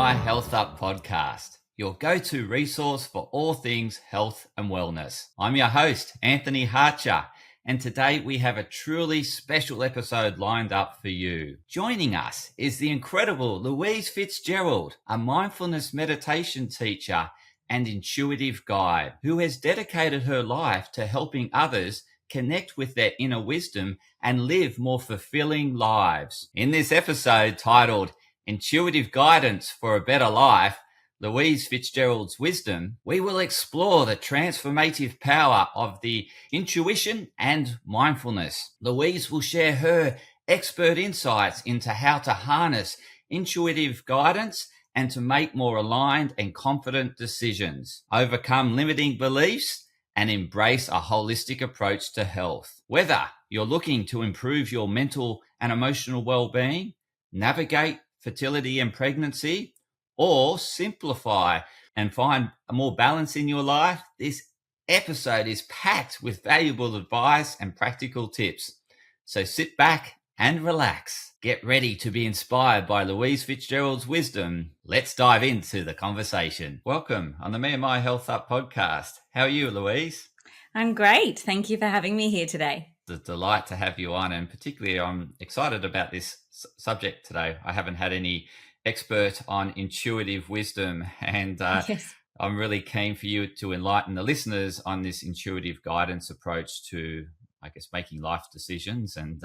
me&my Health Up podcast, your go-to resource for all things health and wellness. I'm your host, Anthony Harcher, and today we have a truly special episode lined up for you. Joining us is the incredible Louise Fitzgerald, a mindfulness meditation teacher and intuitive guide who has dedicated her life to helping others connect with their inner wisdom and live more fulfilling lives. In this episode titled Intuitive Guidance for a Better Life, Louise Fitzgerald's Wisdom, we will explore the transformative power of the intuition and mindfulness. Louise will share her expert insights into how to harness intuitive guidance and to make more aligned and confident decisions, overcome limiting beliefs, and embrace a holistic approach to health. Whether you're looking to improve your mental and emotional well-being, navigate fertility and pregnancy, or simplify and find more balance in your life, this episode is packed with valuable advice and practical tips. So sit back and relax. Get ready to be inspired by Louise Fitzgerald's wisdom. Let's dive into the conversation. Welcome on the me&my Health Up podcast. How are you, Louise? I'm great. Thank you for having me here today. It's a delight to have you on, and particularly I'm excited about this subject today. I haven't had any expert on intuitive wisdom, and Yes. I'm really keen for you to enlighten the listeners on this intuitive guidance approach to, I guess, making life decisions and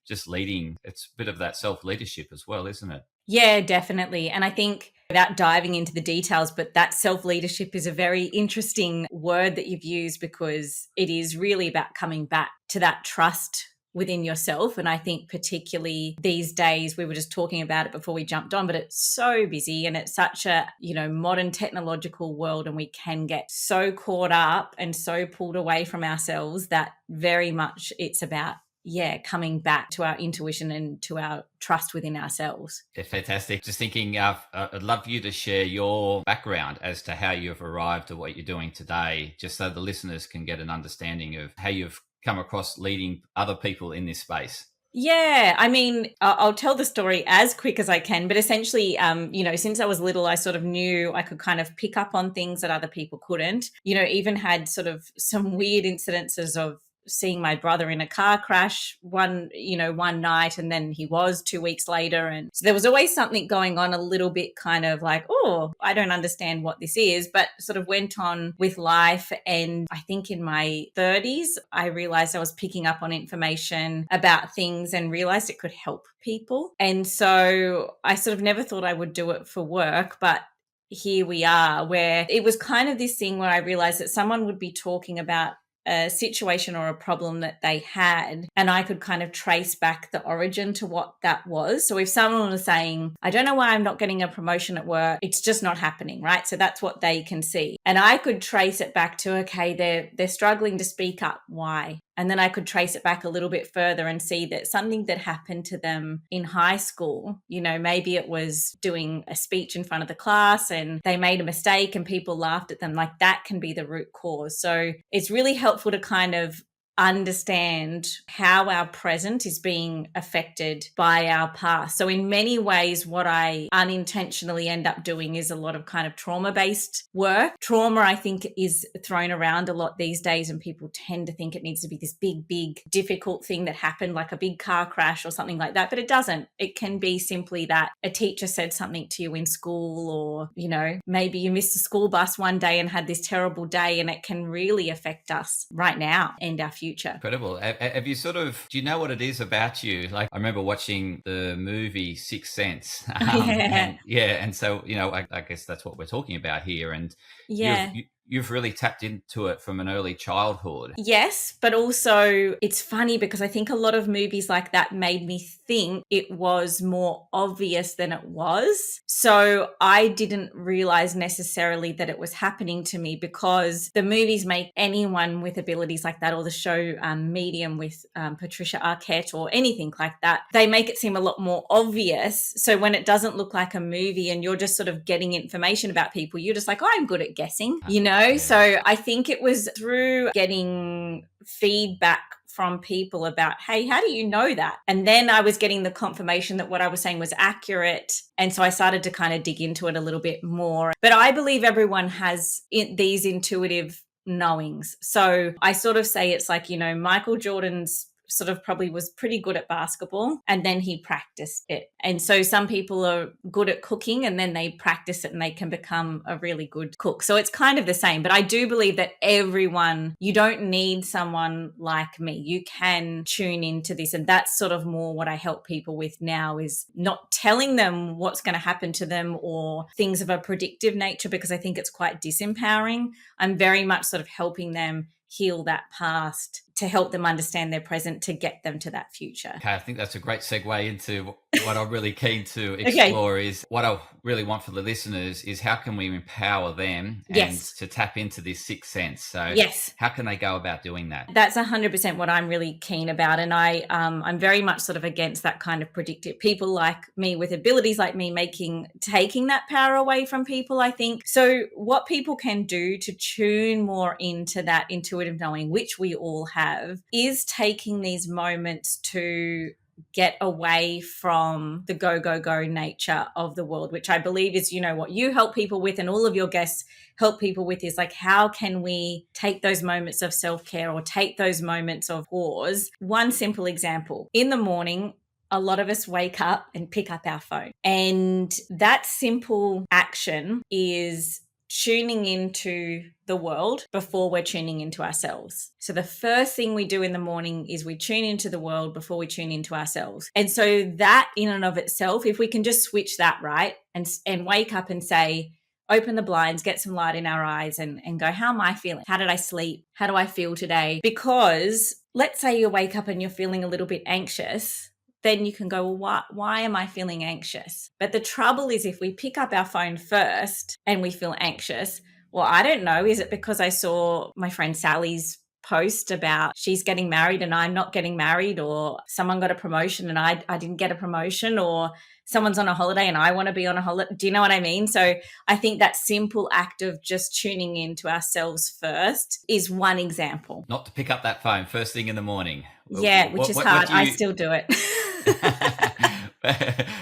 just leading. It's a bit of that self-leadership as well, isn't it? Yeah, definitely. And I think without diving into the details, but that self-leadership is a very interesting word that you've used because it is really about coming back to that trust within yourself. And I think particularly these days, we were just talking about it before we jumped on, but it's so busy and it's such a, modern technological world, and we can get so caught up and so pulled away from ourselves that very much it's about coming back to our intuition and to our trust within ourselves. Yeah, fantastic. Just thinking, I'd love you to share your background as to how you've arrived at what you're doing today, just so the listeners can get an understanding of how you've come across leading other people in this space. Yeah, I mean, I'll tell the story as quick as I can, but essentially, since I was little, I sort of knew I could kind of pick up on things that other people couldn't, even had sort of some weird incidences of seeing my brother in a car crash one night, and then he was 2 weeks later. And so there was always something going on, a little bit kind of like, oh, I don't understand what this is, but sort of went on with life. And I think in my 30s, I realized I was picking up on information about things and realized it could help people. And so I sort of never thought I would do it for work, but here we are, where it was kind of this thing where I realized that someone would be talking about a situation or a problem that they had, and I could kind of trace back the origin to what that was. So if someone was saying, I don't know why I'm not getting a promotion at work, it's just not happening, right? So that's what they can see. And I could trace it back to, okay, they're struggling to speak up. Why? And then I could trace it back a little bit further and see that something that happened to them in high school, maybe it was doing a speech in front of the class and they made a mistake and people laughed at them. Like that can be the root cause. So it's really helpful to kind of understand how our present is being affected by our past. So in many ways, what I unintentionally end up doing is a lot of kind of trauma-based work. Trauma, I think, is thrown around a lot these days, and people tend to think it needs to be this big, difficult thing that happened, like a big car crash or something like that. But it doesn't. It can be simply that a teacher said something to you in school, or, maybe you missed a school bus one day and had this terrible day, and it can really affect us right now and our future. Incredible. Have you do you know what it is about you? Like, I remember watching the movie Sixth Sense. And so, I guess that's what we're talking about here. And you've really tapped into it from an early childhood. Yes, but also it's funny because I think a lot of movies like that made me think it was more obvious than it was. So I didn't realize necessarily that it was happening to me, because the movies make anyone with abilities like that, or the show Medium with Patricia Arquette or anything like that, they make it seem a lot more obvious. So when it doesn't look like a movie and you're just sort of getting information about people, you're just like, oh, I'm good at guessing, Yeah. So I think it was through getting feedback from people about, hey, how do you know that? And then I was getting the confirmation that what I was saying was accurate. And so I started to kind of dig into it a little bit more. But I believe everyone has these intuitive knowings. So I sort of say it's like, Michael Jordan's sort of probably was pretty good at basketball and then he practiced it. And so some people are good at cooking and then they practice it and they can become a really good cook. So it's kind of the same. But I do believe that you don't need someone like me. You can tune into this. And that's sort of more what I help people with now, is not telling them what's going to happen to them or things of a predictive nature, because I think it's quite disempowering. I'm very much sort of helping them heal that past to help them understand their present to get them to that future. Okay, I think that's a great segue into what I'm really keen to explore. Is what I really want for the listeners is how can we empower them and to tap into this sixth sense. So how can they go about doing that? That's 100% what I'm really keen about. And I'm very much sort of against that kind of predictive, people like me with abilities like me taking that power away from people, I think. So what people can do to tune more into that intuitive knowing, which we all have, is taking these moments to get away from the go, go, go nature of the world, which I believe is, what you help people with and all of your guests help people with, is like, how can we take those moments of self-care or take those moments of pause? One simple example, in the morning, a lot of us wake up and pick up our phone. And that simple action is tuning into the world before we're tuning into ourselves. So the first thing we do in the morning is we tune into the world before we tune into ourselves. And so that in and of itself, if we can just switch that right and wake up and say, open the blinds, get some light in our eyes and go, how am I feeling? How did I sleep? How do I feel today? Because let's say you wake up and you're feeling a little bit anxious, then you can go, well, why am I feeling anxious? But the trouble is, if we pick up our phone first and we feel anxious, well, I don't know. Is it because I saw my friend Sally's post about she's getting married and I'm not getting married, or someone got a promotion and I didn't get a promotion, or someone's on a holiday and I want to be on a holiday? Do you know what I mean? So I think that simple act of just tuning into ourselves first is one example. Not to pick up that phone first thing in the morning. Yeah, which is hard. I still do it.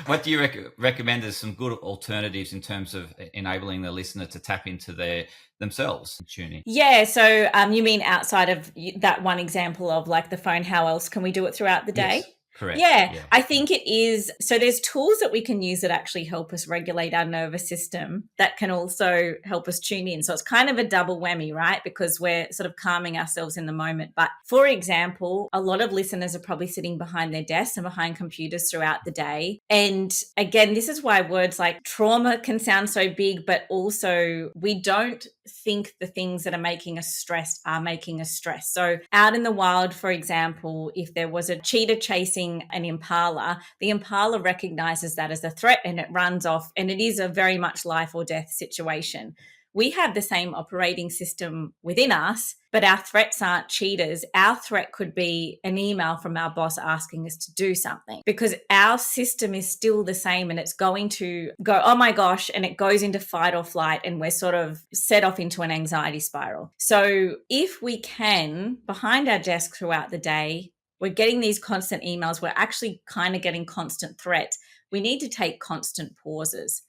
What do you recommend as some good alternatives in terms of enabling the listener to tap into themselves tuning? Yeah, so you mean outside of that one example of like the phone, how else can we do it throughout the day? Yes. Correct. Yeah, I think it is. So there's tools that we can use that actually help us regulate our nervous system that can also help us tune in. So it's kind of a double whammy, right? Because we're sort of calming ourselves in the moment. But for example, a lot of listeners are probably sitting behind their desks and behind computers throughout the day. And again, this is why words like trauma can sound so big, but also we don't think the things that are making us stressed are making us stressed. So out in the wild, for example, if there was a cheetah chasing an impala, the impala recognizes that as a threat and it runs off, and it is a very much life or death situation. We have the same operating system within us, but our threats aren't cheetahs. Our threat could be an email from our boss asking us to do something, because our system is still the same and it's going to go, oh my gosh, and it goes into fight or flight and we're sort of set off into an anxiety spiral. So if we can, behind our desk throughout the day, we're getting these constant emails, we're actually kind of getting constant threat. We need to take constant pauses.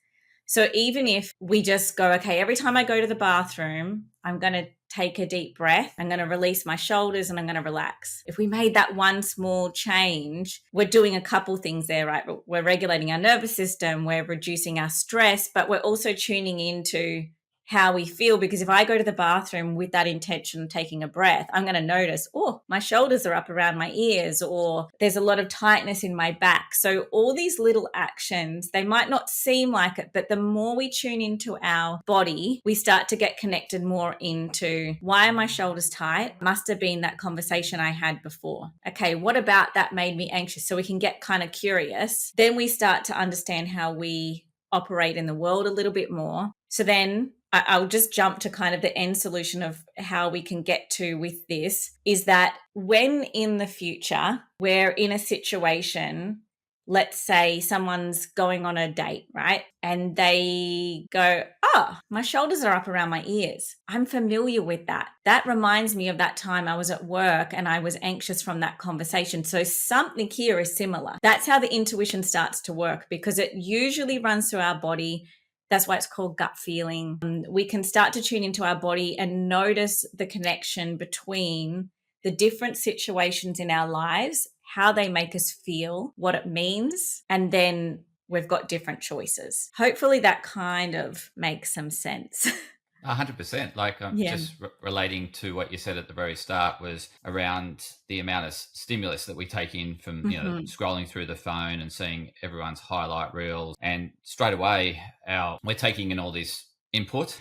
So even if we just go, okay, every time I go to the bathroom, I'm going to take a deep breath, I'm going to release my shoulders and I'm going to relax. If we made that one small change, we're doing a couple things there, right? We're regulating our nervous system, we're reducing our stress, but we're also tuning into how we feel. Because if I go to the bathroom with that intention of taking a breath, I'm going to notice, oh, my shoulders are up around my ears, or there's a lot of tightness in my back. So all these little actions, they might not seem like it, but the more we tune into our body, we start to get connected more into, why are my shoulders tight? Must have been that conversation I had before. Okay, what about that made me anxious? So we can get kind of curious. Then we start to understand how we operate in the world a little bit more. So then I'll just jump to kind of the end solution of how we can get to with this, is that when in the future we're in a situation let's say someone's going on a date, right? And they go, oh, my shoulders are up around my ears. I'm familiar with that. That reminds me of that time I was at work and I was anxious from that conversation. So something here is similar. That's how the intuition starts to work, because it usually runs through our body. That's why it's called gut feeling. We can start to tune into our body and notice the connection between the different situations in our lives, how they make us feel, what it means, and then we've got different choices. Hopefully that kind of makes some sense. 100%. Like Yeah. just relating to what you said at the very start was around the amount of stimulus that we take in from scrolling through the phone and seeing everyone's highlight reels, and straight away we're taking in all this input,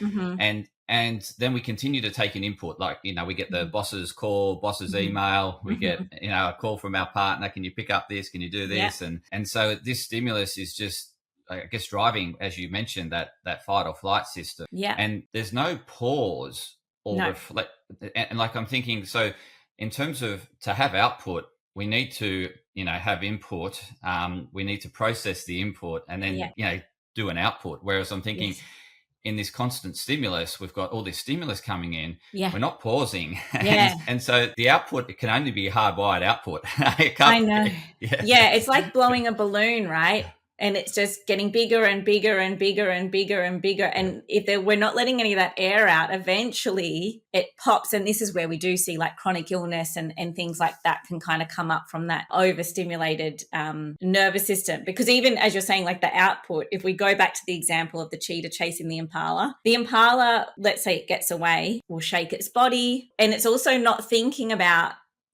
and then we continue to take in input, like we get the boss's call, boss's email, we get a call from our partner, can you pick up this, can you do this, and so this stimulus is just, I guess, driving, as you mentioned, that fight or flight system. Yeah. And there's no pause or reflect. And like I'm thinking, so in terms of to have output, we need to, have input. We need to process the input and then, do an output. Whereas I'm thinking in this constant stimulus, we've got all this stimulus coming in. Yeah. We're not pausing. Yeah. And so the output, it can only be hardwired output. I know. Yeah. It's like blowing a balloon, right? And it's just getting bigger and bigger and bigger and bigger and bigger. And if we're not letting any of that air out, eventually it pops. And this is where we do see like chronic illness and things like that can kind of come up from that overstimulated nervous system. Because even as you're saying, like the output, if we go back to the example of the cheetah chasing the impala, let's say it gets away, will shake its body. And it's also not thinking about,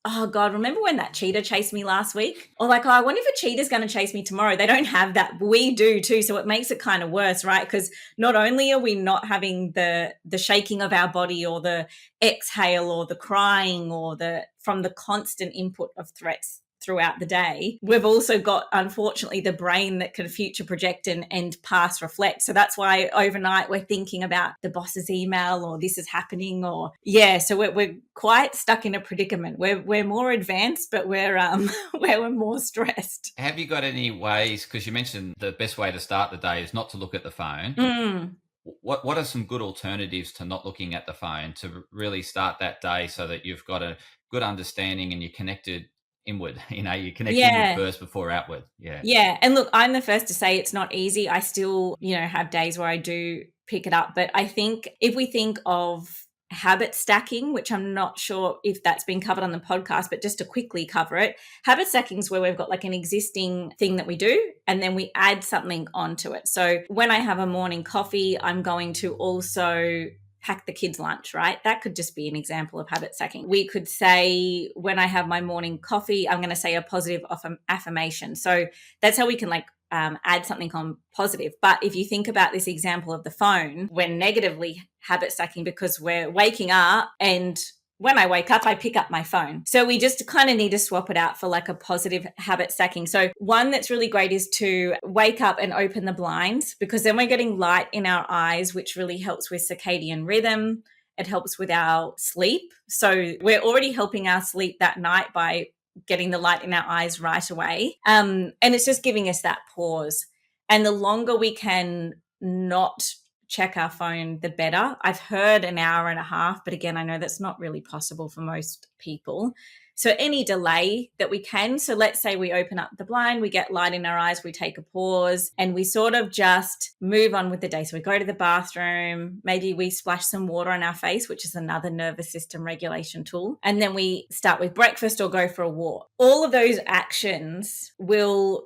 oh God, remember when that cheetah chased me last week? Or like, oh, I wonder if a cheetah's going to chase me tomorrow. They don't have that. We do too. So it makes it kind of worse, right? Because not only are we not having the shaking of our body or the exhale or the crying or from the constant input of threats throughout the day, we've also got, unfortunately, the brain that can future project and past reflect. So that's why overnight we're thinking about the boss's email or this is happening, or so we're quite stuck in a predicament. We're more advanced, but we're more stressed. Have you got any ways, because you mentioned the best way to start the day is not to look at the phone. What are some good alternatives to not looking at the phone to really start that day so that you've got a good understanding and you're connected inward, you connect inward first before outward. And look, I'm the first to say it's not easy. I still have days where I do pick it up, but I think if we think of habit stacking, which I'm not sure if that's been covered on the podcast, but just to quickly cover it, habit stacking is where we've got like an existing thing that we do and then we add something onto it. So when I have a morning coffee, I'm going to also pack the kids' lunch, right? That could just be an example of habit stacking. We could say when I have my morning coffee, I'm going to say a positive affirmation. So that's how we can add something on positive. But if you think about this example of the phone, we're negatively habit stacking because we're waking up and when I wake up, I pick up my phone. So we just kind of need to swap it out for like a positive habit stacking. So one that's really great is to wake up and open the blinds, because then we're getting light in our eyes, which really helps with circadian rhythm. It helps with our sleep. So we're already helping our sleep that night by getting the light in our eyes right away. And it's just giving us that pause. And the longer we can not check our phone, the better. I've heard an hour and a half, but again, I know that's not really possible for most people. So any delay that we can. So let's say we open up the blind, we get light in our eyes, we take a pause and we sort of just move on with the day. So we go to the bathroom, maybe we splash some water on our face, which is another nervous system regulation tool. And then we start with breakfast or go for a walk. All of those actions we're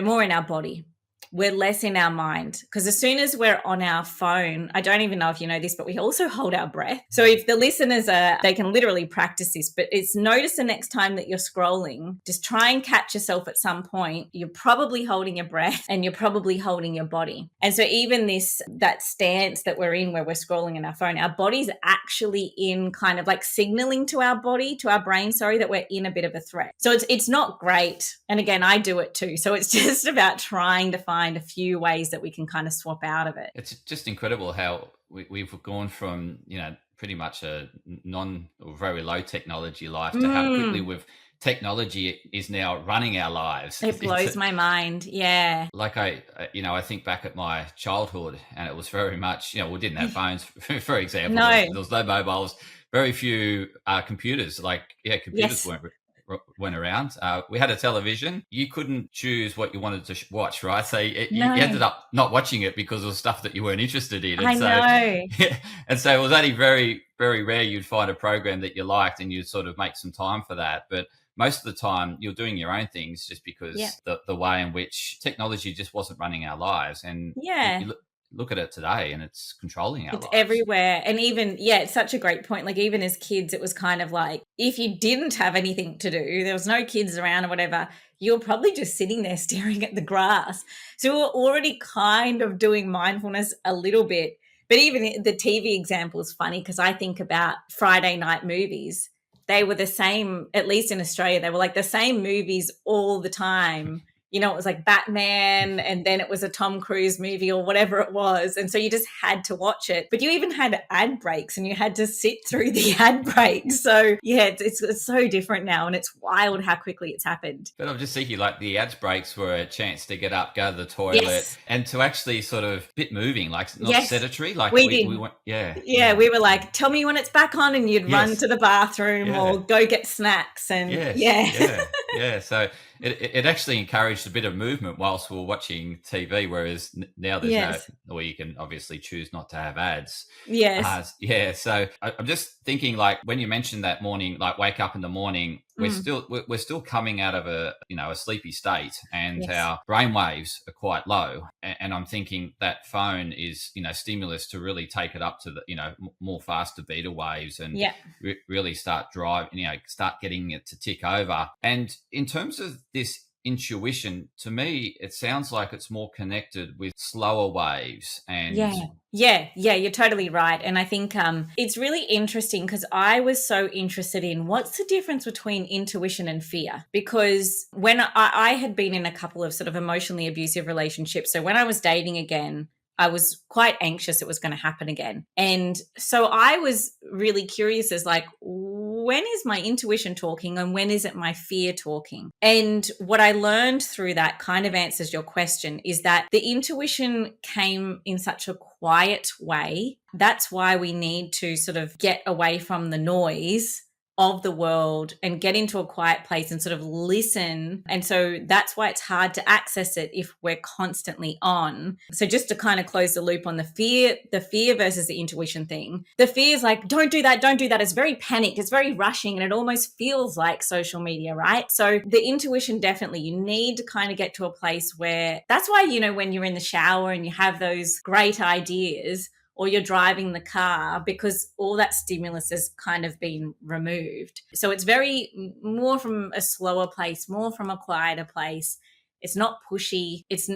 more in our body. We're less in our mind, because as soon as we're on our phone, I don't even know if you know this, but we also hold our breath. So if the listeners they can literally practice this, but it's notice the next time that you're scrolling, just try and catch yourself at some point. You're probably holding your breath and you're probably holding your body. And so even that stance that we're in where we're scrolling in our phone, our body's actually in kind of like signaling to our brain, that we're in a bit of a threat. So it's not great. And again, I do it too. So it's just about trying to find a few ways that we can kind of swap out of it. It's just incredible how we've gone from, pretty much a non or very low technology life to how quickly we've technology is now running our lives. It It's blows my mind. Yeah. like I think back at my childhood, and it was very much, we didn't have phones, for example. There was, No. there was no mobiles, very few computers. Like, yeah, computers Yes. went around. We had a television. You couldn't choose what you wanted to watch, right? So you No. ended up not watching it because of stuff that you weren't interested in. And I so, know. yeah, and so it was only very, very rare you'd find a program that you liked and you'd sort of make some time for that. But most of the time you're doing your own things just Yeah. because the way in which technology just wasn't running our lives. And Yeah. you look at it today and it's controlling our It's lives. everywhere. And even, yeah, it's such a great point. Like, even as kids, it was kind of like if you didn't have anything to do, there was no kids around or whatever, you're probably just sitting there staring at the grass. So we're already kind of doing mindfulness a little bit. But even the TV example is funny because I think about Friday night movies. They were the same, at least in Australia, they were like the same movies all the time. It was like Batman, and then it was a Tom Cruise movie or whatever it was. And so you just had to watch it. But you even had ad breaks and you had to sit through the ad breaks. So yeah, it's so different now, and it's wild how quickly it's happened. But I'm just thinking, like, the ads breaks were a chance to get up, go to the toilet, Yes. and to actually sort of bit moving, like not Yes. sedentary. Like We we did. went, yeah, Yeah, we were like, tell me when it's back on, and you'd run yes, to the bathroom yeah. or go get snacks. And Yes, yeah. yeah, yeah. So it actually encouraged a bit of movement whilst we were watching TV, whereas now there's no, Yes. well, you can obviously choose not to have ads. Yes. Yeah. So I'm just thinking, like, when you mentioned that morning, like wake up in the morning, Mm. we're still coming out of a sleepy state, and Yes. our brain waves are quite low. And I'm thinking that phone is stimulus to really take it up to the more faster beta waves and Yeah. really start start getting it to tick over. And in terms of this intuition, to me, it sounds like it's more connected with slower waves. And Yeah. Yeah, yeah, you're totally right. And I think it's really interesting because I was so interested in what's the difference between intuition and fear. Because when I had been in a couple of sort of emotionally abusive relationships, so when I was dating again, I was quite anxious it was going to happen again. And so I was really curious as like, when is my intuition talking and when is it my fear talking? And what I learned through that kind of answers your question is that the intuition came in such a quiet way. That's why we need to sort of get away from the noise of the world and get into a quiet place and sort of listen. And so that's why it's hard to access it if we're constantly on. So just to kind of close the loop on the fear versus the intuition thing. The fear is like, don't do that, don't do that. It's very panicked, it's very rushing, and it almost feels like social media, right? So the intuition, definitely, you need to kind of get to a place where that's why, when you're in the shower and you have those great ideas, or you're driving the car, because all that stimulus has kind of been removed. So it's very more from a slower place, more from a quieter place. It's not pushy. It's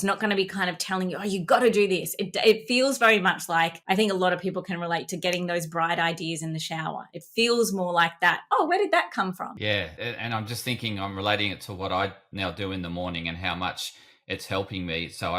not going to be kind of telling you, oh, you got to do this. It feels very much like, I think a lot of people can relate to getting those bright ideas in the shower. It feels more like that. Oh, where did that come from? yeah, and I'm just thinking, I'm relating it to what I now do in the morning and how much it's helping me. So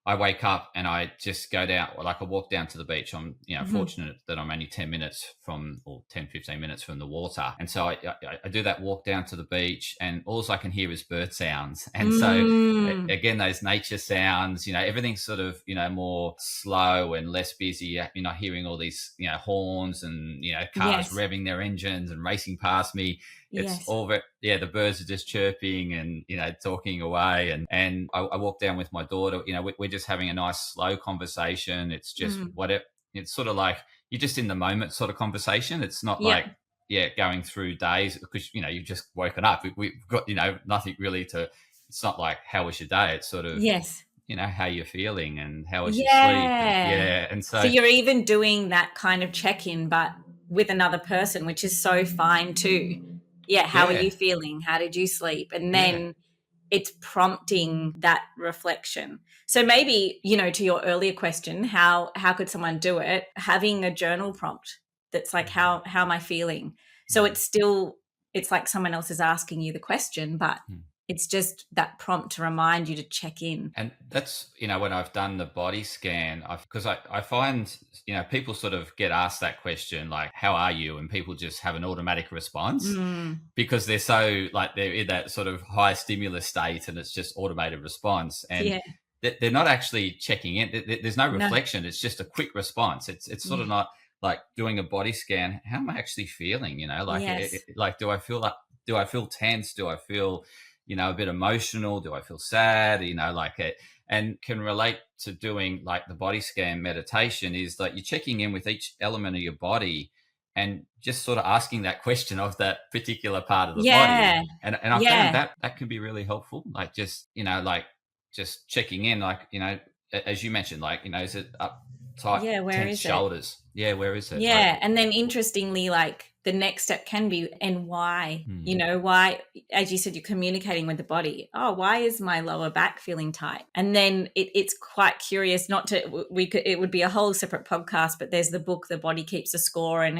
I wake up and I just go down, like I walk down to the beach. I'm Mhm. fortunate that I'm only 10 minutes from, or 10-15 minutes from the water. And so I do that walk down to the beach, and all I can hear is bird sounds. And so Mm. again, those nature sounds, everything's sort of, more slow and less busy. You're not hearing all these, horns and, cars Yes. revving their engines and racing past me. It's Yes. all the birds are just chirping and talking away, and I walk down with my daughter. We're just having a nice slow conversation. It's just Mm. whatever. It's sort of like you're just in the moment sort of conversation. It's not Yep. like going through days, because you've just woken up. We've got nothing really to. It's not like, how was your day? It's sort of, Yes. how you're feeling and how was your sleep. And Yeah. yeah, and So so you're even doing that kind of check-in, but with another person, which is so fine too. Yeah, how are yeah, you feeling? How did you sleep? And yeah, then it's prompting that reflection. So maybe, to your earlier question, how could someone do it? Having a journal prompt that's like, how am I feeling? So mm, it's like someone else is asking you the question, but mm. It's just that prompt to remind you to check in. And that's, when I've done the body scan, because I find, people sort of get asked that question, like, how are you? And people just have an automatic response Mm, because they're so, like, they're in that sort of high stimulus state and it's just automated response. And yeah. they're not actually checking in. There's no No. reflection. It's just a quick response. It's sort Yeah. of not like doing a body scan. How am I actually feeling? Like, Yes. like, do I feel like, do I feel tense? Do I feel, a bit emotional? Do I feel sad? Like it, and can relate to doing like the body scan meditation is like you're checking in with each element of your body and just sort of asking that question of that particular part of the body. Yeah. And I found Yeah. that can be really helpful. Like just, like just checking in, like, as you mentioned, like, is it up tight, Yeah. Where tense is it? shoulders? Yeah, where is it? Like, Yeah. And then interestingly, like the next step can be, and why, hmm. why, as you said, you're communicating with the body. Oh, why is my lower back feeling tight? And then it's quite curious, not to, it would be a whole separate podcast, but there's the book, The Body Keeps a Score, and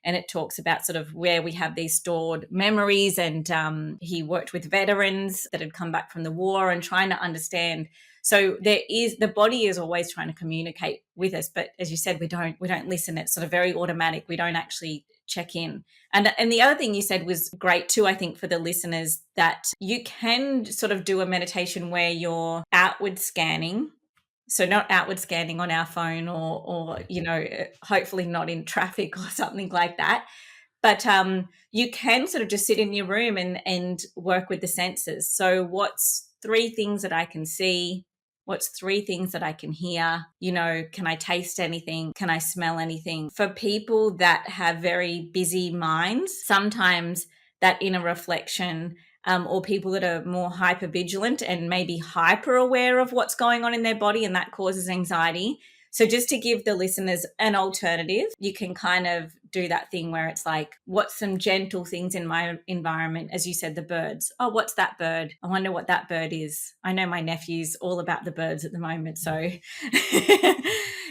it talks about sort of where we have these stored memories. And he worked with veterans that had come back from the war and trying to understand. So the body is always trying to communicate with us, but as you said, we don't listen. It's sort of very automatic. We don't actually check in. And the other thing you said was great too, I think, for the listeners, that you can sort of do a meditation where you're outward scanning. So not outward scanning on our phone, or hopefully not in traffic or something like that. But you can sort of just sit in your room and work with the senses. So what's three things that I can see? What's three things that I can hear? Can I taste anything? Can I smell anything? For people that have very busy minds, sometimes that inner reflection, or people that are more hyper vigilant and maybe hyper aware of what's going on in their body, and that causes anxiety. So just to give the listeners an alternative, you can kind of do that thing where it's like, what's some gentle things in my environment? As you said, the birds. Oh, what's that bird? I wonder what that bird is. I know my nephew's all about the birds at the moment. So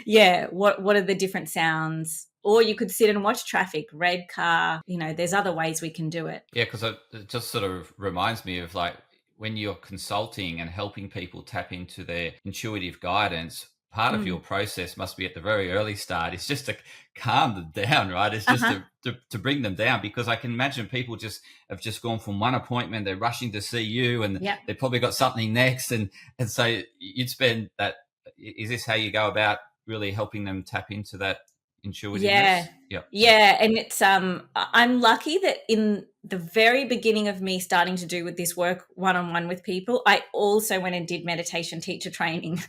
yeah, what are the different sounds? Or you could sit and watch traffic, red car. There's other ways we can do it. Yeah, because it just sort of reminds me of like when you're consulting and helping people tap into their intuitive guidance, part of your process must be at the very early start. It's just to calm them down, right? It's just to bring them down, because I can imagine people just have just gone from one appointment, they're rushing to see you, and Yep. they've probably got something next. And so you'd spend that. Is this how you go about really helping them tap into that intuitiveness? Yeah. Yeah. And it's I'm lucky that in the very beginning of me starting to do with this work one-on-one with people, I also went and did meditation teacher training.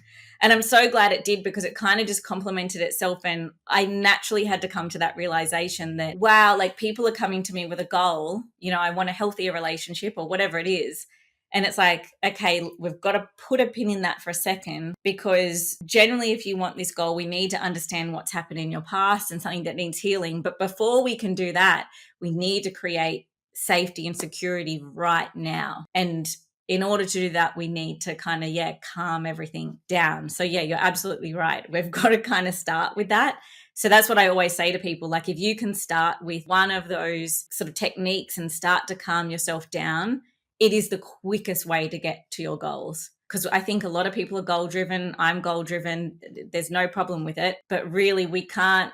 And I'm so glad it did, because it kind of just complemented itself. And I naturally had to come to that realization that, wow, like people are coming to me with a goal, I want a healthier relationship or whatever it is. And it's like, okay, we've got to put a pin in that for a second, because generally, if you want this goal, we need to understand what's happened in your past and something that needs healing. But before we can do that, we need to create safety and security right now. And in order to do that, we need to kind of, calm everything down. So yeah, you're absolutely right. We've got to kind of start with that. So that's what I always say to people. Like, if you can start with one of those sort of techniques and start to calm yourself down, it is the quickest way to get to your goals. Because I think a lot of people are goal driven. I'm goal driven. There's no problem with it. But really, we can't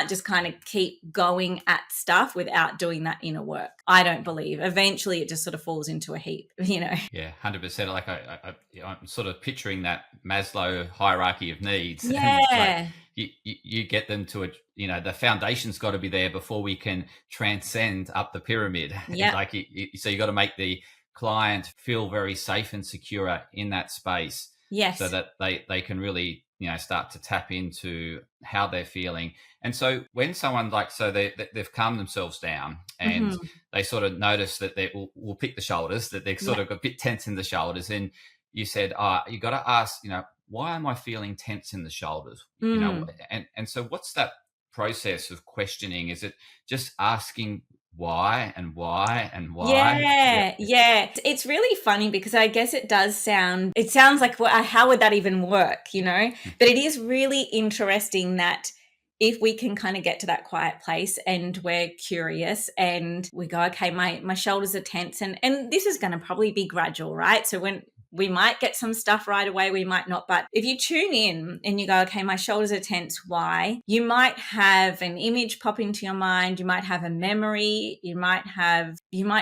just kind of keep going at stuff without doing that inner work. I don't believe. Eventually, it just sort of falls into a heap, Yeah, 100%. Like I'm sort of picturing that Maslow hierarchy of needs, and it's like Yeah. you get them to the foundation's got to be there before we can transcend up the pyramid. Yeah. Like so you got to make the client feel very safe and secure in that space, so Yes. that they can really start to tap into how they're feeling. And so when someone they've calmed themselves down and they sort of notice that we'll pick the shoulders, that they're sort of a bit tense in the shoulders, and you said, you got to ask, why am I feeling tense in the shoulders? And so what's that process of questioning? Is it just asking why and why and why? Yeah. It's really funny, because I guess it sounds like, well, how would that even work, But it is really interesting that if we can kind of get to that quiet place and we're curious and we go, okay, my shoulders are tense, and this is going to probably be gradual, right? So when we might get some stuff right away, we might not. But if you tune in and you go, okay, my shoulders are tense, why? You might have an image pop into your mind. You might have a memory. You might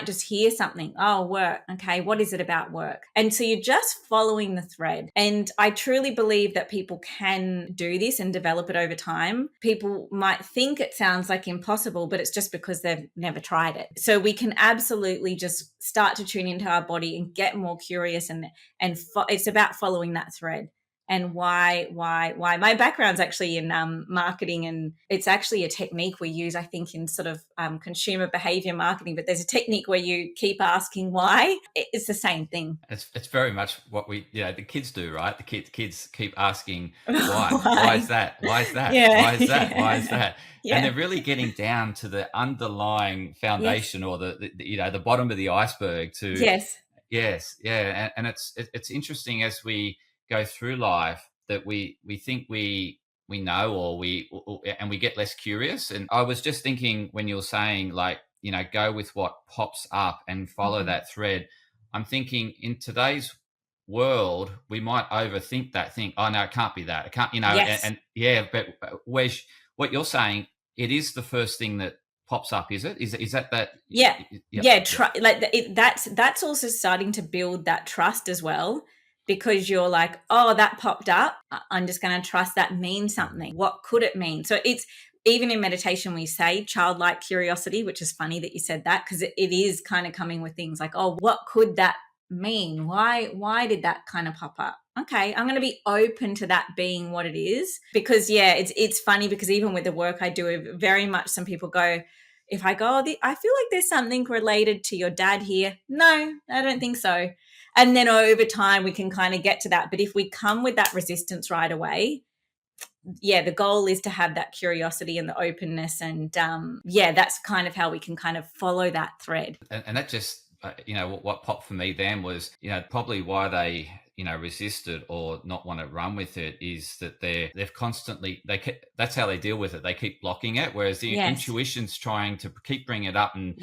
just hear something. Oh, work. Okay, what is it about work? And so you're just following the thread. And I truly believe that people can do this and develop it over time. People might think it sounds like impossible, but it's just because they've never tried it. So we can absolutely just start to tune into our body and get more curious, and it's about following that thread. And why my background's actually in marketing, and it's actually a technique we use, I think, in sort of consumer behavior marketing. But there's a technique where you keep asking why. It's the same thing. It's very much what the kids do, right? The kids keep asking why. Why? Why is that? Why is that? Yeah, Why is that? yeah. Why is that? Yeah. And they're really getting down to the underlying foundation, or the bottom of the iceberg. Yes, yeah, and it's interesting as we go through life that we think we know, and we get less curious. And I was just thinking when you were saying, like, go with what pops up and follow that thread. I'm thinking in today's world we might overthink that thing. Oh no, it can't be that. It can't, Yes. and yeah, but where's what you're saying? It is the first thing that pops up, is it? Is that? Yeah. Yep, Yeah. That's also starting to build that trust as well, because you're like, oh, that popped up. I'm just going to trust that means something. What could it mean? So it's, even in meditation, we say childlike curiosity, which is funny that you said that, because it is kind of coming with things like, oh, what could that mean? Why did that kind of pop up? Okay, I'm going to be open to that being what it is. Because it's funny, because even with the work I do, very much some people go, if I go, I feel like there's something related to your dad here. No, I don't think so. And then over time we can kind of get to that. But if we come with that resistance right away, the goal is to have that curiosity and the openness, and that's kind of how we can kind of follow that thread. And that just what popped for me then was probably why they resisted or not want to run with it is that they've constantly that's how they deal with it. They keep blocking it, whereas the intuition's trying to keep bringing it up and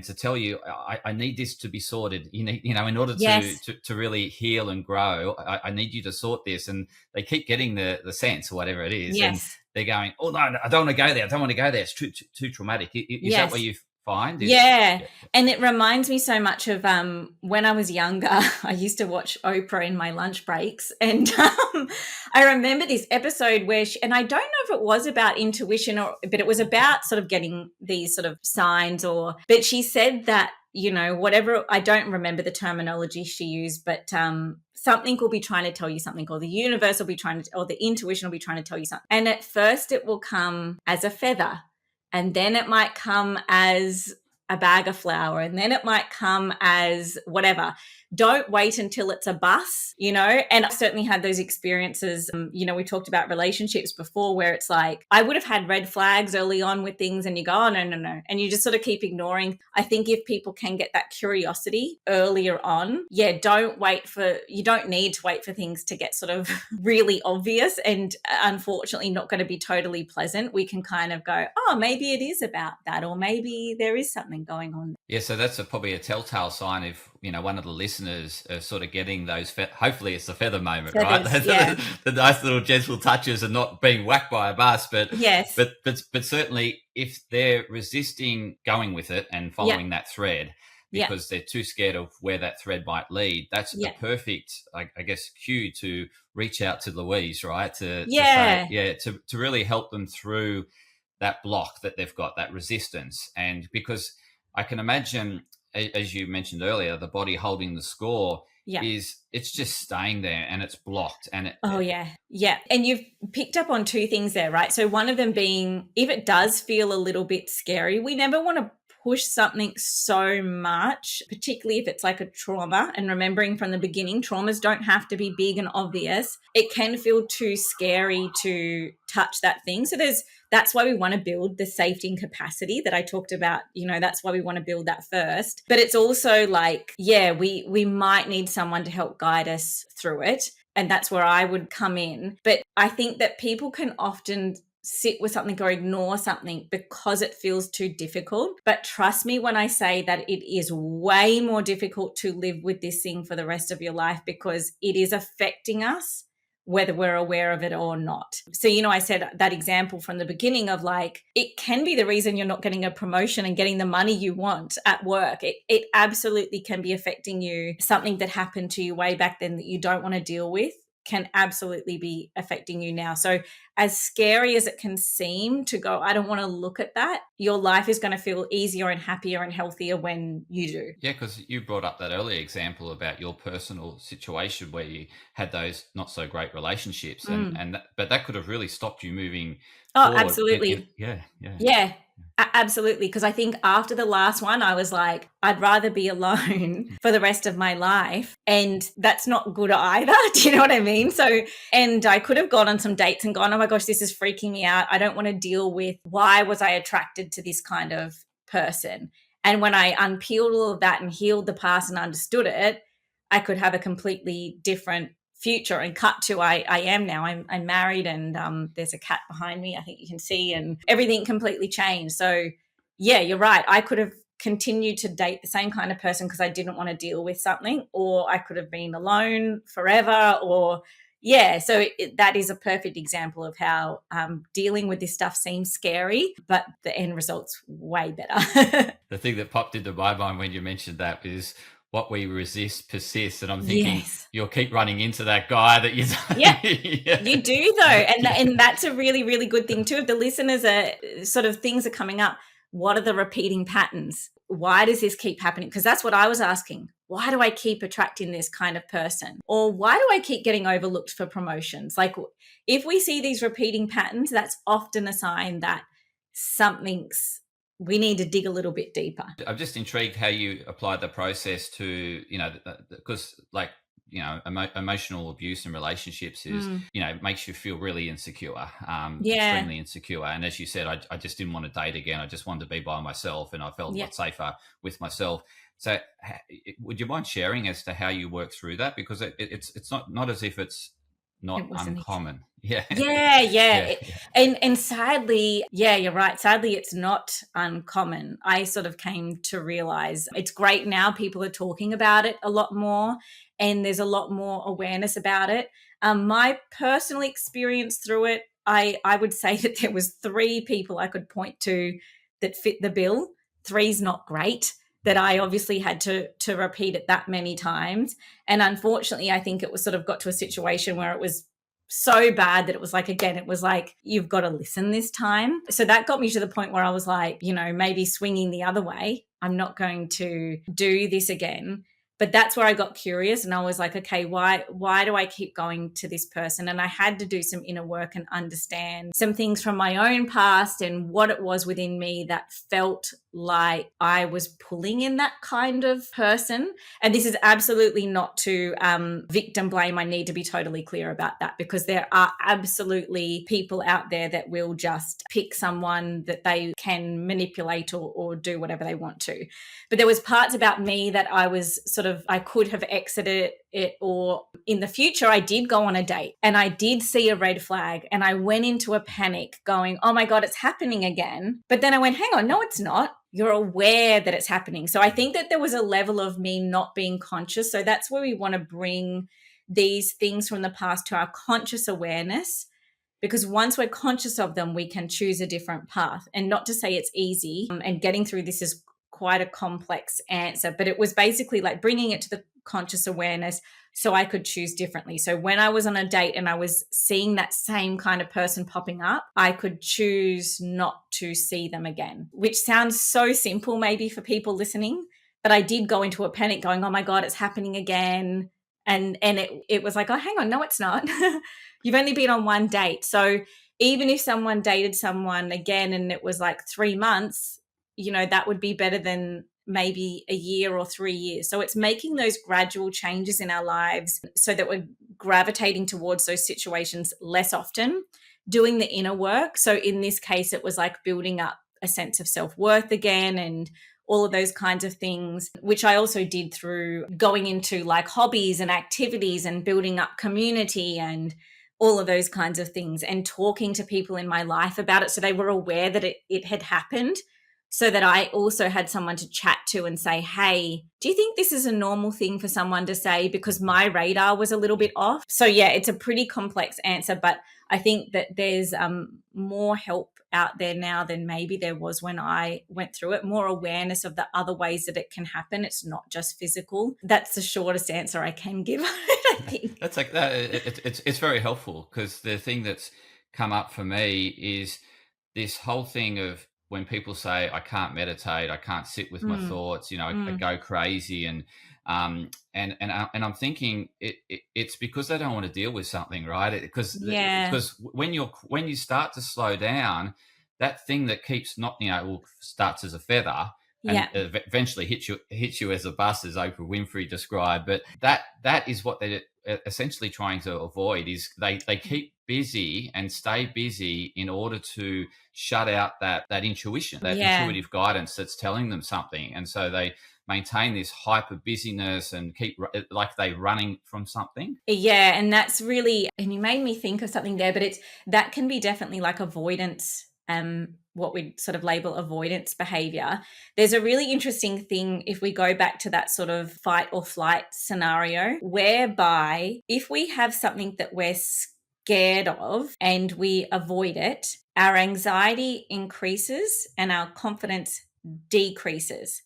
to tell you, I need this to be sorted. You need, in order to really heal and grow, I need you to sort this. And they keep getting the sense or whatever it is, and they're going, oh no, I don't want to go there. I don't want to go there. It's too traumatic. Is that what you find? And it reminds me so much of when I was younger. I used to watch Oprah in my lunch breaks, and I remember this episode where and I don't know if it was about intuition, but it was about sort of getting these sort of signs, but she said that, whatever, I don't remember the terminology she used, but something will be trying to tell you something, or the universe will be or the intuition will be trying to tell you something. And at first it will come as a feather, and then it might come as a bag of flour, and then it might come as whatever. Don't wait until it's a bus, And I certainly had those experiences. We talked about relationships before, where it's like, I would have had red flags early on with things, and you go, oh, no. And you just sort of keep ignoring. I think if people can get that curiosity earlier on, you don't need to wait for things to get sort of really obvious and unfortunately not going to be totally pleasant. We can kind of go, oh, maybe it is about that, or maybe there is something going on. Yeah, so that's probably a telltale sign if one of the listeners are sort of getting those. Hopefully, it's the feather moment, feathers, right? The nice little gentle touches and not being whacked by a bus, but but certainly if they're resisting going with it and following that thread because they're too scared of where that thread might lead, that's a perfect, I guess, cue to reach out to Louise, right? To say, to really help them through that block that they've got, that resistance. And because I can imagine, as you mentioned earlier, the body holding the score it's just staying there and it's blocked. And and you've picked up on two things there, right? So one of them being, if it does feel a little bit scary, we never want to push something so much, particularly if it's like a trauma. And remembering from the beginning, traumas don't have to be big and obvious. It can feel too scary to touch that thing. So that's why we want to build the safety and capacity that I talked about. That's why we want to build that first. But it's also like, we might need someone to help guide us through it. And that's where I would come in. But I think that people can often sit with something or ignore something because it feels too difficult. But trust me when I say that it is way more difficult to live with this thing for the rest of your life, because it is affecting us whether we're aware of it or not. So, I said that example from the beginning of like, it can be the reason you're not getting a promotion and getting the money you want at work. It absolutely can be affecting you. Something that happened to you way back then that you don't want to deal with can absolutely be affecting you now. So as scary as it can seem to go, I don't want to look at that, your life is going to feel easier and happier and healthier when you do. Yeah, because you brought up that earlier example about your personal situation where you had those not so great relationships, but that could have really stopped you moving forward. Absolutely. Yeah, absolutely. Because I think after the last one, I was like, I'd rather be alone for the rest of my life. And that's not good either. Do you know what I mean? So, and I could have gone on some dates and gone, oh my gosh, this is freaking me out. I don't want to deal with why was I attracted to this kind of person. And when I unpeeled all of that and healed the past and understood it, I could have a completely different future. And cut to I am now. I'm married, and there's a cat behind me, I think you can see, and everything completely changed. So yeah, you're right. I could have continued to date the same kind of person because I didn't want to deal with something, or I could have been alone forever, or so that is a perfect example of how dealing with this stuff seems scary, but the end result's way better. The thing that popped into my mind when you mentioned that is what we resist persists, and I'm thinking you'll keep running into that guy that you you do though, and that's a really, really good thing too. If the listeners are sort of things are coming up, what are the repeating patterns? Why does this keep happening? Because that's what I was asking. Why do I keep attracting this kind of person? Or why do I keep getting overlooked for promotions? Like, if we see these repeating patterns, that's often a sign that we need to dig a little bit deeper. I'm just intrigued how you apply the process to, because emotional abuse in relationships is, makes you feel really insecure, extremely insecure. And as you said, I just didn't want to date again. I just wanted to be by myself, and I felt a lot safer with myself. So would you mind sharing as to how you work through that? Because it's not as if it's not uncommon. And sadly, you're right. Sadly, it's not uncommon. I sort of came to realize it's great now. People are talking about it a lot more, and there's a lot more awareness about it. My personal experience through it, I would say that there was 3 people I could point to that fit the bill. 3's not great, that I obviously had to repeat it that many times. And unfortunately, I think it was sort of got to a situation where it was so bad that it was like, you've got to listen this time. So that got me to the point where I was like, maybe swinging the other way. I'm not going to do this again. But that's where I got curious, and I was like, okay, why do I keep going to this person? And I had to do some inner work and understand some things from my own past and what it was within me that felt like I was pulling in that kind of person. And this is absolutely not to victim blame. I need to be totally clear about that, because there are absolutely people out there that will just pick someone that they can manipulate or do whatever they want to. But there was parts about me that I was I could have exited it, or in the future, I did go on a date and I did see a red flag and I went into a panic going, oh my God, it's happening again. But then I went, hang on, no, it's not. You're aware that it's happening. So I think that there was a level of me not being conscious. So that's where we want to bring these things from the past to our conscious awareness, because once we're conscious of them, we can choose a different path. And not to say it's easy, and getting through this is quite a complex answer, but it was basically like bringing it to the conscious awareness so I could choose differently. So when I was on a date and I was seeing that same kind of person popping up, I could choose not to see them again, which sounds so simple maybe for people listening, but I did go into a panic going, oh my God, it's happening again. And it was like, oh, hang on, no, it's not. You've only been on one date. So even if someone dated someone again and it was like 3 months, that would be better than maybe a year or 3 years. So it's making those gradual changes in our lives so that we're gravitating towards those situations less often, doing the inner work. So in this case, it was like building up a sense of self-worth again and all of those kinds of things, which I also did through going into like hobbies and activities and building up community and all of those kinds of things, and talking to people in my life about it so they were aware that it had happened, so that I also had someone to chat to and say, hey, do you think this is a normal thing for someone to say? Because my radar was a little bit off. So yeah, it's a pretty complex answer, but I think that there's more help out there now than maybe there was when I went through it, more awareness of the other ways that it can happen. It's not just physical. That's the shortest answer I can give, I think. That's like that. It's very helpful, because the thing that's come up for me is this whole thing of when people say, I can't meditate, I can't sit with my thoughts, I go crazy, and I'm thinking it's because they don't want to deal with something, right? Because when you start to slow down, that thing that keeps not, starts as a feather and eventually hits you as a bus, as Oprah Winfrey described. But that is what they're essentially trying to avoid, is they keep busy and stay busy in order to shut out that intuition, that intuitive guidance that's telling them something. And so they maintain this hyper busyness and keep like they running from something. Yeah, and that's really, and you made me think of something there, but that can be definitely like avoidance, what we sort of label avoidance behavior. There's a really interesting thing if we go back to that sort of fight or flight scenario, whereby if we have something that we're scared of and we avoid it, our anxiety increases and our confidence decreases.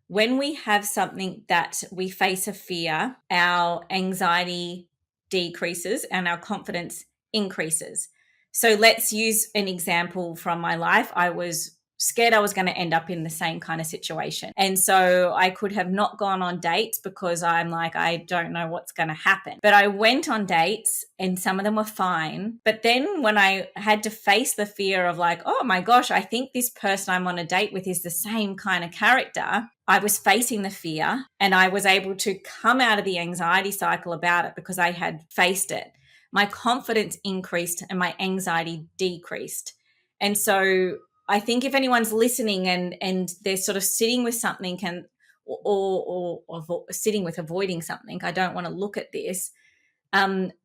When we have something that we face a fear, our anxiety decreases and our confidence increases. So let's use an example from my life. I was scared I was going to end up in the same kind of situation. And so I could have not gone on dates because I'm like, I don't know what's going to happen. But I went on dates and some of them were fine. But then when I had to face the fear of like, oh my gosh, I think this person I'm on a date with is the same kind of character, I was facing the fear and I was able to come out of the anxiety cycle about it because I had faced it. My confidence increased and my anxiety decreased. And so I think if anyone's listening and they're sort of sitting with something or sitting with avoiding something, I don't want to look at this.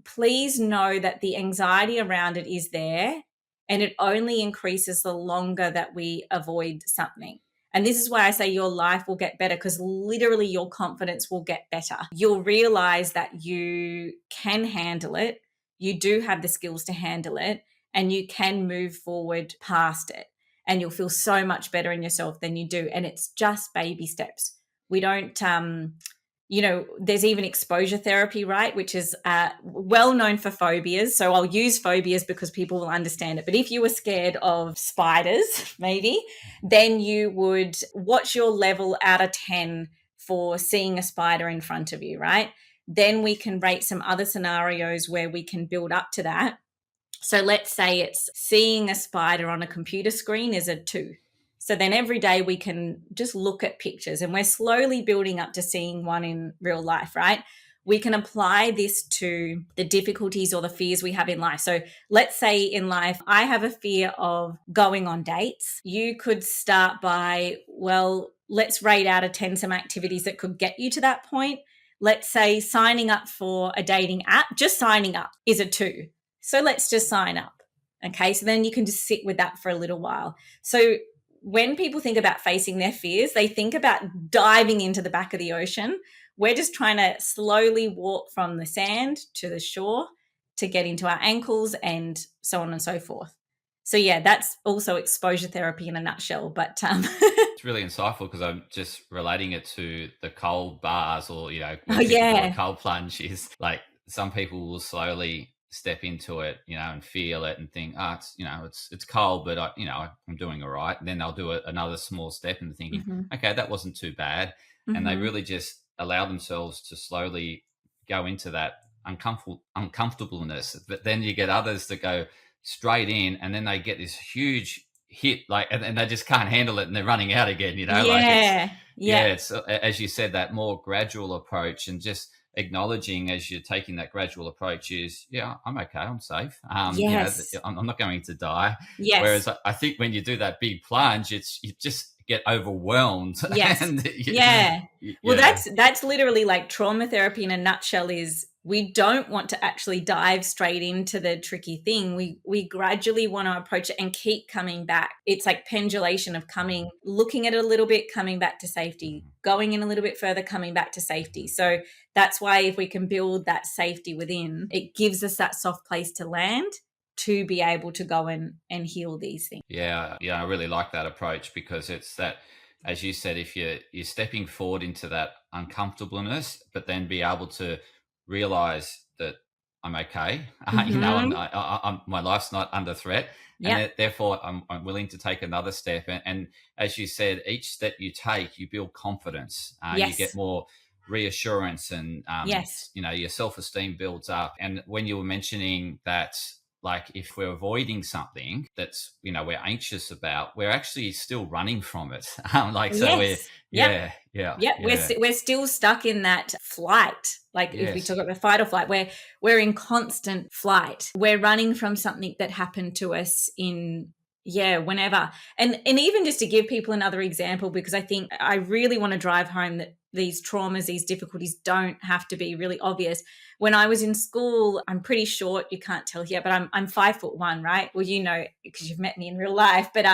Please know that the anxiety around it is there, and it only increases the longer that we avoid something. And this is why I say your life will get better, because literally your confidence will get better. You'll realize that you can handle it. You do have the skills to handle it, and you can move forward past it. And you'll feel so much better in yourself than you do. And it's just baby steps. We don't, there's even exposure therapy, right? Which is well known for phobias. So I'll use phobias because people will understand it. But if you were scared of spiders, maybe, then you would watch your level out of 10 for seeing a spider in front of you, right? Then we can rate some other scenarios where we can build up to that. So let's say it's seeing a spider on a computer screen is a 2. So then every day we can just look at pictures and we're slowly building up to seeing one in real life, right? We can apply this to the difficulties or the fears we have in life. So let's say in life, I have a fear of going on dates. You could start by, well, let's rate out of 10 some activities that could get you to that point. Let's say signing up for a dating app, just signing up is a 2. So let's just sign up. Okay. So then you can just sit with that for a little while. So when people think about facing their fears, they think about diving into the back of the ocean. We're just trying to slowly walk from the sand to the shore to get into our ankles and so on and so forth. So yeah, that's also exposure therapy in a nutshell. But it's really insightful, because I'm just relating it to the cold bars, or when people do a cold plunge, is like some people will slowly step into it, and feel it and think, it's cold, but I'm doing all right. And then they'll do another small step and thinking, okay, that wasn't too bad. And they really just allow themselves to slowly go into that uncomfortableness. But then you get others that go straight in, and then they get this huge hit, and they just can't handle it, and they're running out again. It's as you said, that more gradual approach, and just acknowledging as you're taking that gradual approach is, I'm okay, I'm safe. I'm not going to die. Yes. Whereas I think when you do that big plunge, you just get overwhelmed. Yes. Well, that's literally like trauma therapy in a nutshell. Is we don't want to actually dive straight into the tricky thing. We gradually want to approach it and keep coming back. It's like pendulation of coming, looking at it a little bit, coming back to safety, going in a little bit further, coming back to safety. So that's why if we can build that safety within, it gives us that soft place to land to be able to go and heal these things. Yeah, I really like that approach, because it's that, as you said, if you're stepping forward into that uncomfortableness, but then be able to realize that I'm okay. I'm my life's not under threat, and therefore I'm willing to take another step. And as you said, each step you take, you build confidence. You get more reassurance, and your self-esteem builds up. And when you were mentioning that, like, if we're avoiding something that's we're anxious about, we're actually still running from it. We're still stuck in that flight. Like, if we talk about fight or flight, we're in constant flight. We're running from something that happened to us in whenever. And even just to give people another example, because I think I really want to drive home that these traumas, these difficulties don't have to be really obvious. When I was in school, I'm pretty short. You can't tell here, but I'm 5'1", right? Well, because you've met me in real life. But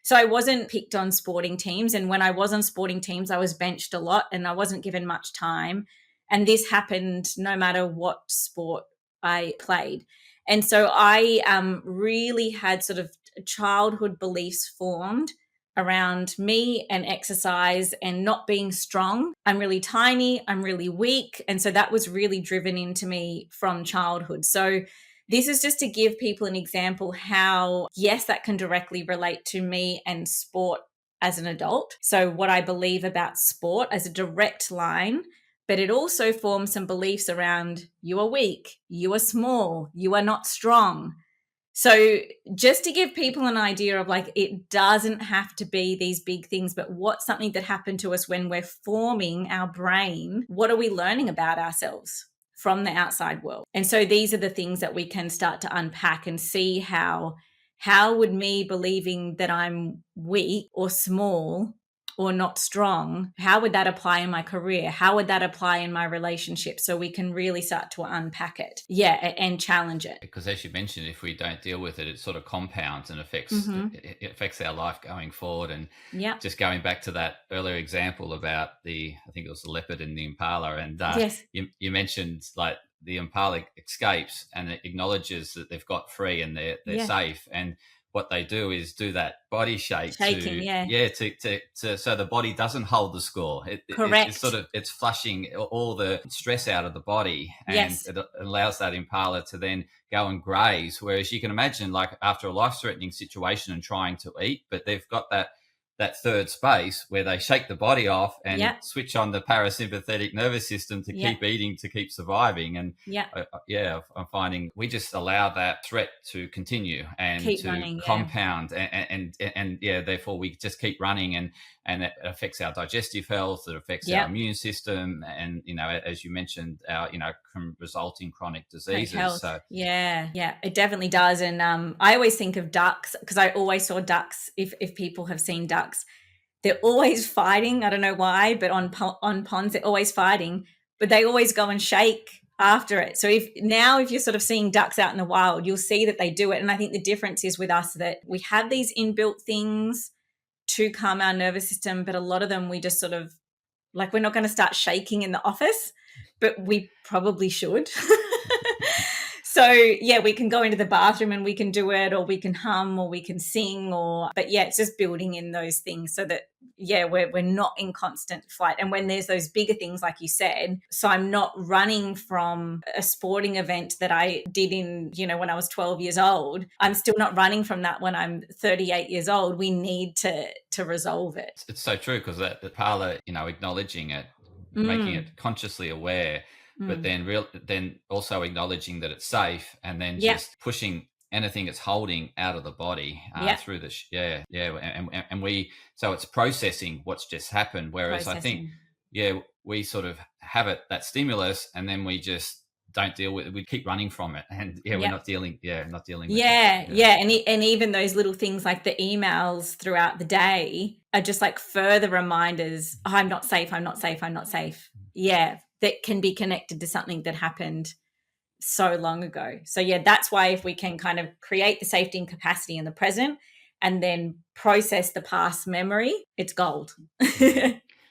so I wasn't picked on sporting teams. And when I was on sporting teams, I was benched a lot and I wasn't given much time. And this happened no matter what sport I played. And so I really had sort of childhood beliefs formed around me and exercise and not being strong. I'm really tiny, I'm really weak. And so that was really driven into me from childhood. So this is just to give people an example how, yes, that can directly relate to me and sport as an adult. So what I believe about sport as a direct line, but it also forms some beliefs around you are weak, you are small, you are not strong. So just to give people an idea of, like, it doesn't have to be these big things, but what's something that happened to us when we're forming our brain? What are we learning about ourselves from the outside world? And so these are the things that we can start to unpack and see how would me believing that I'm weak or small or not strong, how would that apply in my career? How would that apply in my relationship? So we can really start to unpack it, and challenge it. Because, as you mentioned, if we don't deal with it, it sort of compounds and it affects our life going forward. And just going back to that earlier example about I think it was the leopard and the impala, and you mentioned, like, the impala escapes and it acknowledges that they've got free and they're safe, and what they do is do that body shaking, so the body doesn't hold the score. Correct. It's flushing all the stress out of the body, and it allows that impala to then go and graze. Whereas you can imagine, like, after a life-threatening situation and trying to eat, but they've got that third space where they shake the body off and switch on the parasympathetic nervous system to keep eating, to keep surviving. And I'm finding we just allow that threat to continue and keep to running, compound and therefore we just keep running, and it affects our digestive health, it affects our immune system, and as you mentioned, our can result in chronic diseases. So it definitely does. And I always think of ducks, because I always saw ducks. If people have seen ducks, they're always fighting. I don't know why, but on ponds they're always fighting, but they always go and shake after it. So if you're sort of seeing ducks out in the wild, you'll see that they do it. And I think the difference is with us that we have these inbuilt things to calm our nervous system, but a lot of them we just sort of, like, we're not going to start shaking in the office, but we probably should. So we can go into the bathroom and we can do it, or we can hum, or we can sing, but it's just building in those things so that we're not in constant flight. And when there's those bigger things, like you said, so I'm not running from a sporting event that I did in when I was 12 years old. I'm still not running from that when I'm 38 years old. We need to resolve it. It's so true, because that the parlor, acknowledging it, making it consciously aware, but then also acknowledging that it's safe, and then just pushing anything it's holding out of the body through the and we, so it's processing what's just happened. Whereas I think we sort of have that stimulus, and then we just don't deal with it. We keep running from it, and we're not dealing with it. And even those little things like the emails throughout the day are just like further reminders, I'm not safe. that can be connected to something that happened so long ago. So yeah, that's why if we can kind of create the safety and capacity in the present and then process the past memory, it's gold.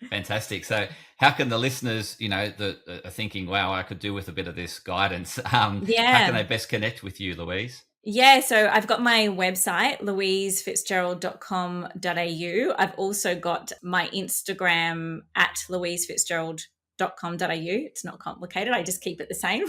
Fantastic. So how can the listeners, that are thinking, wow, I could do with a bit of this guidance, how can they best connect with you, Louise? Yeah, so I've got my website, louisefitzgerald.com.au. I've also got my Instagram at louisefitzgerald.com.au. It's not complicated. I just keep it the same.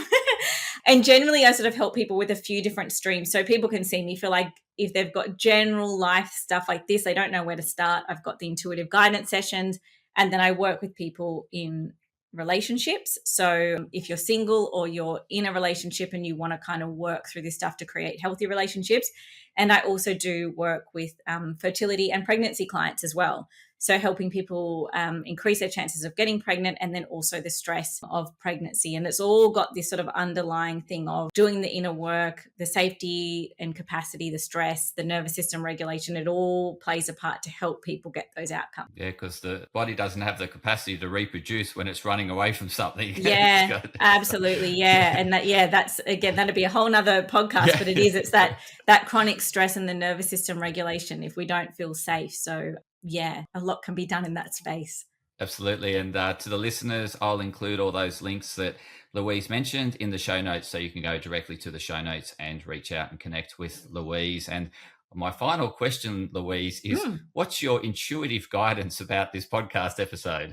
And generally, I sort of help people with a few different streams. So people can see me for like, if they've got general life stuff like this, they don't know where to start. I've got the intuitive guidance sessions. And then I work with people in relationships. So if you're single or you're in a relationship and you want to kind of work through this stuff to create healthy relationships. And I also do work with fertility and pregnancy clients as well. So helping people increase their chances of getting pregnant, and then also the stress of pregnancy. And it's all got this sort of underlying thing of doing the inner work, the safety and capacity, the stress, the nervous system regulation. It all plays a part to help people get those outcomes. Yeah, because the body doesn't have the capacity to reproduce when it's running away from something. Yeah, absolutely. Yeah. And that's, again, that'd be a whole nother podcast, but it's that chronic stress and the nervous system regulation if we don't feel safe. So yeah, a lot can be done in that space. Absolutely. And to the listeners, I'll include all those links that Louise mentioned in the show notes, so you can go directly to the show notes and reach out and connect with Louise. And my final question, Louise, is what's your intuitive guidance about this podcast episode?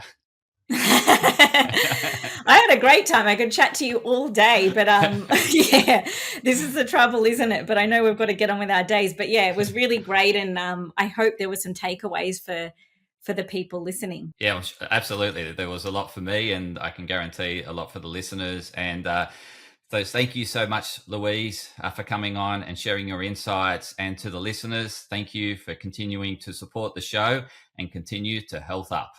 I had a great time. I could chat to you all day, but yeah, this is the trouble, isn't it? But I know we've got to get on with our days. But yeah, it was really great, and I hope there were some takeaways for the people listening. Yeah, absolutely. There was a lot for me, and I can guarantee a lot for the listeners. And so thank you so much, Louise, for coming on and sharing your insights. And to the listeners, thank you for continuing to support the show and continue to health up.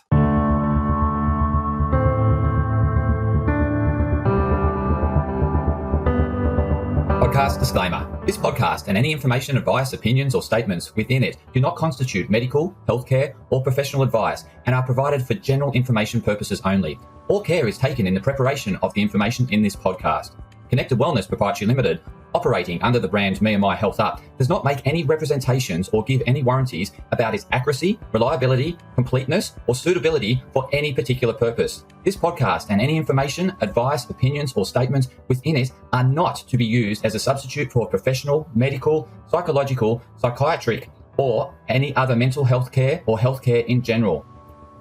Podcast disclaimer. This podcast and any information, advice, opinions, or statements within it do not constitute medical, healthcare, or professional advice and are provided for general information purposes only. All care is taken in the preparation of the information in this podcast. Connected Wellness Proprietary Limited, operating under the brand me&my Health Up, does not make any representations or give any warranties about its accuracy, reliability, completeness, or suitability for any particular purpose. This podcast and any information, advice, opinions, or statements within it are not to be used as a substitute for professional, medical, psychological, psychiatric, or any other mental health care or healthcare in general.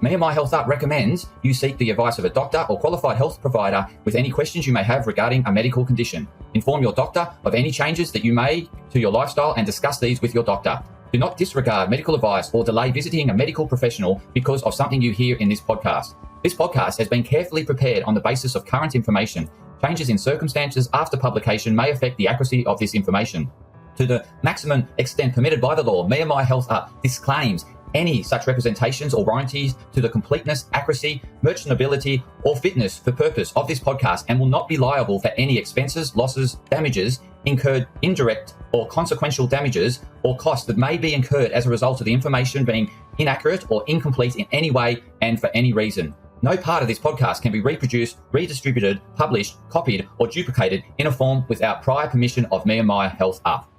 me&my Health Up recommends you seek the advice of a doctor or qualified health provider with any questions you may have regarding a medical condition. Inform your doctor of any changes that you may to your lifestyle and discuss these with your doctor. Do not disregard medical advice or delay visiting a medical professional because of something you hear in this podcast. This podcast has been carefully prepared on the basis of current information. Changes in circumstances after publication may affect the accuracy of this information. To the maximum extent permitted by the law, me&my Health Up disclaims any such representations or warranties to the completeness, accuracy, merchantability, or fitness for purpose of this podcast, and will not be liable for any expenses, losses, damages incurred, indirect or consequential damages or costs that may be incurred as a result of the information being inaccurate or incomplete in any way and for any reason. No part of this podcast can be reproduced, redistributed, published, copied, or duplicated in a form without prior permission of me&my Health Up.